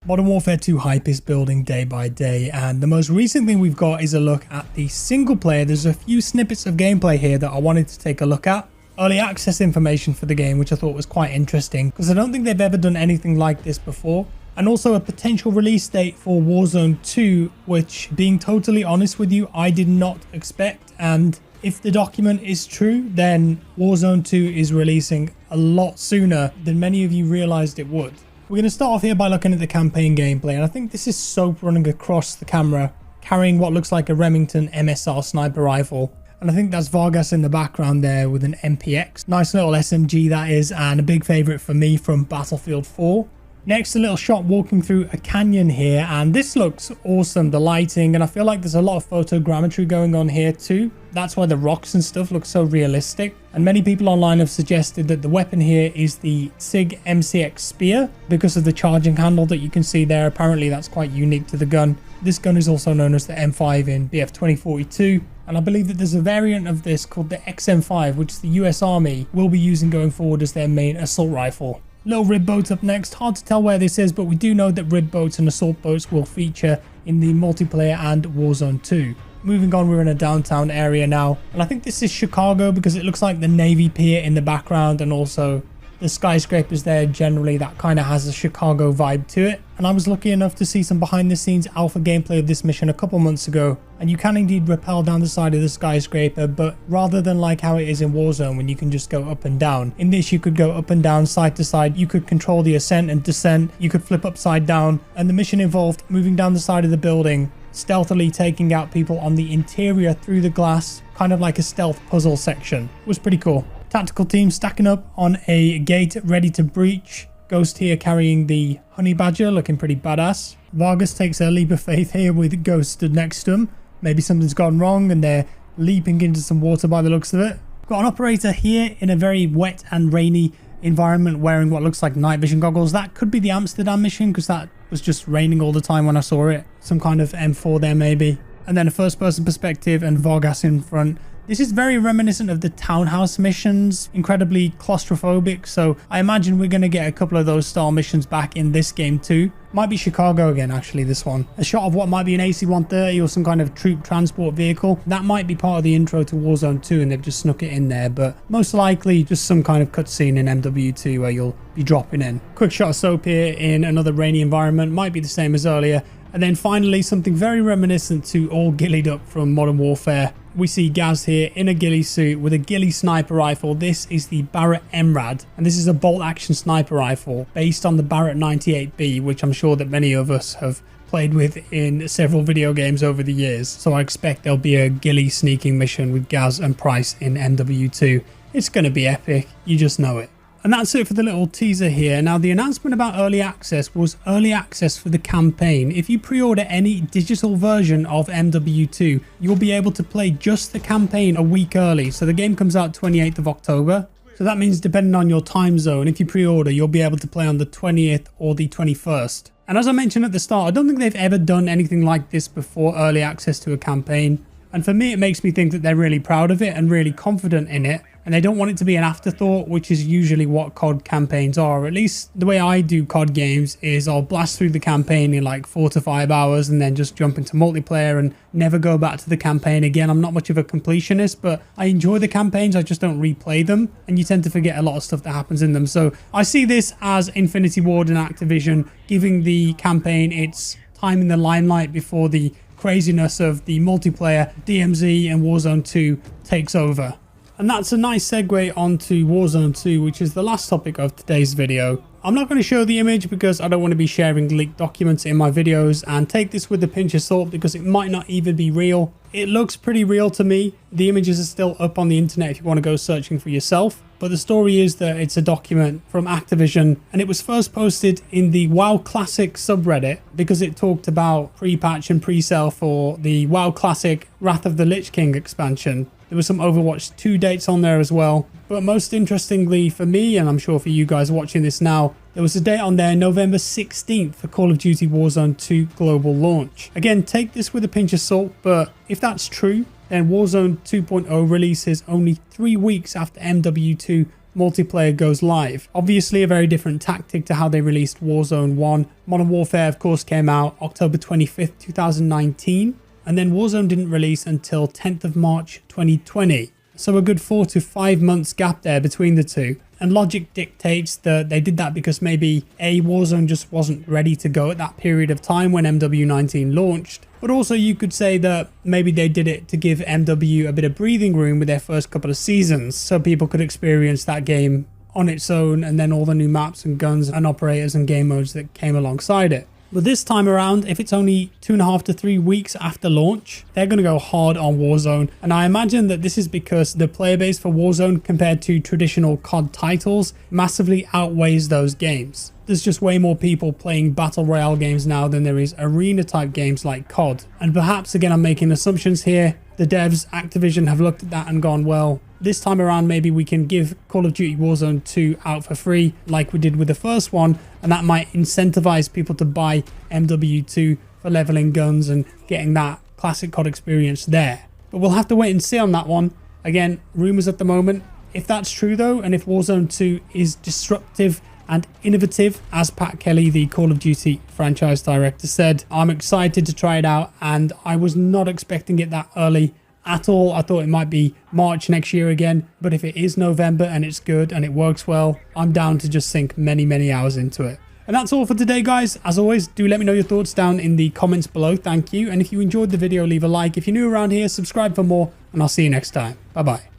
Modern Warfare 2 hype is building day by day, and the most recent thing we've got is a look at the single player. There's a few snippets of gameplay here that I wanted to take a look at. Early access information for the game, which I thought was quite interesting, because I don't think they've ever done anything like this before. And also a potential release date for Warzone 2, which, being totally honest with you, I did not expect. And if the document is true, then Warzone 2 is releasing a lot sooner than many of you realized it would. We're going to start off here by looking at the campaign gameplay, and I think this is Soap running across the camera, carrying what looks like a Remington MSR sniper rifle. And I think that's Vargas in the background there with an MPX. Nice little SMG that is, and a big favourite for me from Battlefield 4. Next, a little shot walking through a canyon here, and this looks awesome, the lighting, and I feel like there's a lot of photogrammetry going on here too. That's why the rocks and stuff look so realistic. And many people online have suggested that the weapon here is the SIG MCX Spear because of the charging handle that you can see there. Apparently that's quite unique to the gun. This gun is also known as the M5 in BF 2042. And I believe that there's a variant of this called the XM5, which the US Army will be using going forward as their main assault rifle. Little rib boat up next. Hard to tell where this is, but we do know that rib boats and assault boats will feature in the multiplayer and Warzone 2. Moving on, we're in a downtown area now, and I think this is Chicago because it looks like the Navy Pier in the background, and also the skyscrapers there. Generally, that kind of has a Chicago vibe to it. And I was lucky enough to see some behind the scenes alpha gameplay of this mission a couple months ago, and you can indeed rappel down the side of the skyscraper, but rather than like how it is in Warzone when you can just go up and down, in this you could go up and down, side to side. You could control the ascent and descent, you could flip upside down, and the mission involved moving down the side of the building, stealthily taking out people on the interior through the glass, kind of like a stealth puzzle section. It was pretty cool. Tactical team stacking up on a gate ready to breach. Ghost here carrying the Honey Badger, looking pretty badass. Vargas takes a leap of faith here with Ghost stood next to him. Maybe something's gone wrong and they're leaping into some water by the looks of it. Got an operator here in a very wet and rainy environment wearing what looks like night vision goggles. That could be the Amsterdam mission because that was just raining all the time when I saw it. Some kind of M4 there maybe. And then a first person perspective and Vargas in front. This is very reminiscent of the townhouse missions, incredibly claustrophobic, so I imagine we're going to get a couple of those style missions back in this game too. Might be Chicago again actually, this one. A shot of what might be an AC-130 or some kind of troop transport vehicle. That might be part of the intro to Warzone 2 and they've just snuck it in there, but most likely just some kind of cutscene in MW2 where you'll be dropping in. Quick shot of Soap here in another rainy environment, might be the same as earlier. And then finally something very reminiscent to all ghillied up from Modern Warfare. We see Gaz here in a ghillie suit with a ghillie sniper rifle. This is the Barrett MRAD, and this is a bolt action sniper rifle based on the Barrett 98B, which I'm sure that many of us have played with in several video games over the years. So I expect there'll be a ghillie sneaking mission with Gaz and Price in MW2. It's going to be epic, you just know it. And that's it for the little teaser here. Now, the announcement about early access was early access for the campaign. If you pre-order any digital version of MW2, you'll be able to play just the campaign a week early. So the game comes out 28th of October. So that means depending on your time zone, if you pre-order, you'll be able to play on the 20th or the 21st. And as I mentioned at the start, I don't think they've ever done anything like this before, early access to a campaign. And for me, it makes me think that they're really proud of it and really confident in it. And they don't want it to be an afterthought, which is usually what COD campaigns are. Or at least the way I do COD games is I'll blast through the campaign in like 4 to 5 hours and then just jump into multiplayer and never go back to the campaign again. I'm not much of a completionist, but I enjoy the campaigns. I just don't replay them. And you tend to forget a lot of stuff that happens in them. So I see this as Infinity Ward and Activision giving the campaign its time in the limelight before the craziness of the multiplayer DMZ and Warzone 2 takes over. And that's a nice segue onto Warzone 2, which is the last topic of today's video. I'm not going to show the image because I don't want to be sharing leaked documents in my videos, and take this with a pinch of salt because it might not even be real. It looks pretty real to me. The images are still up on the internet if you want to go searching for yourself. But the story is that it's a document from Activision, and it was first posted in the WoW Classic subreddit because it talked about pre-patch and pre-sale for the WoW Classic Wrath of the Lich King expansion. There were some Overwatch 2 dates on there as well. But most interestingly for me, and I'm sure for you guys watching this now, there was a date on there, November 16th, for Call of Duty Warzone 2 global launch. Again, take this with a pinch of salt, but if that's true, then Warzone 2.0 releases only 3 weeks after MW2 multiplayer goes live. Obviously a very different tactic to how they released Warzone 1. Modern Warfare of course came out October 25th, 2019, and then Warzone didn't release until 10th of March 2020. So a good 4 to 5 months gap there between the two. And logic dictates that they did that because maybe Warzone just wasn't ready to go at that period of time when MW19 launched. But also you could say that maybe they did it to give MW a bit of breathing room with their first couple of seasons so people could experience that game on its own, and then all the new maps and guns and operators and game modes that came alongside it. But this time around, if it's only 2.5 to 3 weeks after launch, they're going to go hard on Warzone. And I imagine that this is because the player base for Warzone compared to traditional COD titles massively outweighs those games. There's just way more people playing Battle Royale games now than there is arena type games like COD. And perhaps, again, I'm making assumptions here. The devs, Activision, have looked at that and gone, well, this time around maybe we can give Call of Duty Warzone 2 out for free like we did with the first one, and that might incentivize people to buy MW2 for leveling guns and getting that classic COD experience there. But we'll have to wait and see on that one. Again, rumors at the moment. If that's true though, and if Warzone 2 is disruptive and innovative, as Pat Kelly, the Call of Duty franchise director, said, I'm excited to try it out, and I was not expecting it that early at all. I thought it might be March next year again, but if it is November and it's good and it works well, I'm down to just sink many hours into it. And that's all for today, guys. As always, do let me know your thoughts down in the comments below. Thank you. And if you enjoyed the video, leave a like. If you're new around here, subscribe for more, and I'll see you next time. Bye bye.